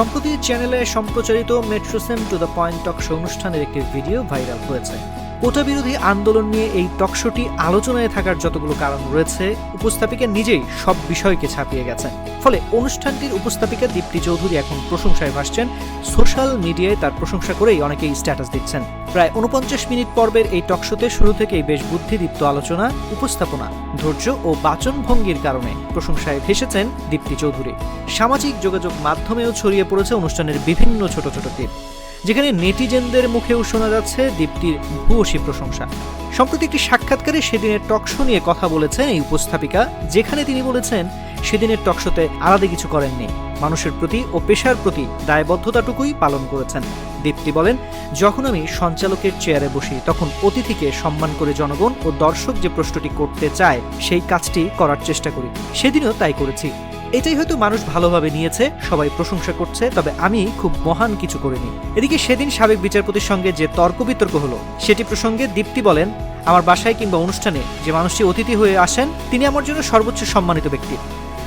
সম্প্রতি চ্যানেলে সম্প্রচারিত metro same to the point talk show অনুষ্ঠানের একটি ভিডিও ভাইরাল হয়েছে। কোটা বিরোধী আন্দোলন নিয়ে এই টক শোটি আলোচনায় থাকার যতগুলো কারণ রয়েছে, উপস্থাপিকা নিজেই সব বিষয়কে ছাপিয়ে গেছেন। ফলে অনুষ্ঠানটির উপস্থাপিকা দীপ্তি চৌধুরী এখন প্রশংসায় ভাসছেন। সোশ্যাল মিডিয়ায় তার প্রশংসা করেই অনেকেই স্ট্যাটাস দিচ্ছেন। প্রায় ৪৯ মিনিট পর্বের এই টক শোতে শুরু থেকেই বেশ বুদ্ধিদীপ্ত আলোচনা, উপস্থাপনা, ধৈর্য ও বাচনভঙ্গির কারণে প্রশংসায় ভেসেছেন দীপ্তি চৌধুরী। সামাজিক যোগাযোগ মাধ্যমেও ছড়িয়ে পড়েছে অনুষ্ঠানের বিভিন্ন ছোট ছোট ক্লিপ, যেখানে নেটিজেনদের মুখেও শোনা যাচ্ছে দীপ্তির ভূয়সী প্রশংসা। সম্প্রতি একটি সাক্ষাৎকারে সেদিনের টক শো নিয়ে কথা বলেছেন এই উপস্থাপিকা, যেখানে তিনি বলেছেন সেদিনের টক শোতে আলাদা কিছু করেননি, মানুষের প্রতি ও পেশার প্রতি দায়বদ্ধতাটুকুই পালন করেছেন। দীপ্তি বলেন, যখন আমি সঞ্চালকের চেয়ারে বসি তখন অতিথিকে সম্মান করে জনগণ ও দর্শক যে প্রশ্নটি করতে চায় সেই কাজটি করার চেষ্টা করি। সেদিনও তাই করেছি। এটাই হয়তো মানুষ ভালোভাবে নিয়েছে, সবাই প্রশংসা করছে, তবে আমি খুব মহান কিছু করিনি। এদিকে সেদিন সাবেক বিচারপতির সঙ্গে যে তর্ক বিতর্ক হলো সেটি প্রসঙ্গে দীপ্তি বলেন, আমার বাসায় কিংবা অনুষ্ঠানে যে মানুষটি অতিথি হয়ে আসেন তিনি আমার জন্য সর্বোচ্চ সম্মানিত ব্যক্তি।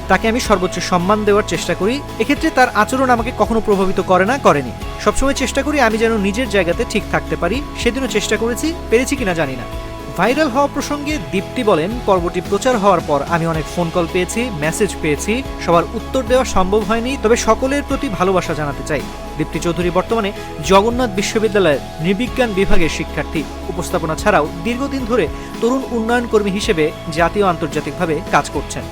তাকে আমি সর্বোচ্চ সম্মান দেওয়ার চেষ্টা করি। এক্ষেত্রে তার আচরণ আমাকে কখনো প্রভাবিত করে না, করেনি। সবসময় চেষ্টা করি আমি যেন নিজের জায়গাতে ঠিক থাকতে পারি। সেদিনও চেষ্টা করেছি, পেরেছি কিনা জানি না। ভাইরাল হওয়া প্রসঙ্গে দীপ্তি বলেন, পর্বটি প্রচার হওয়ার পর আমি অনেক ফোন কল পেয়েছি, মেসেজ পেয়েছি, সবার উত্তর দেওয়া সম্ভব হয়নি, তবে সকলের প্রতি ভালোবাসা জানাতে চাই। দীপ্তি চৌধুরী বর্তমানে জগন্নাথ বিশ্ববিদ্যালয়ের নৃবিজ্ঞান বিভাগের শিক্ষার্থী। উপস্থাপনা ছাড়াও দীর্ঘদিন ধরে তরুণ উন্নয়ন কর্মী হিসেবে জাতীয় ও আন্তর্জাতিকভাবে কাজ করছেন।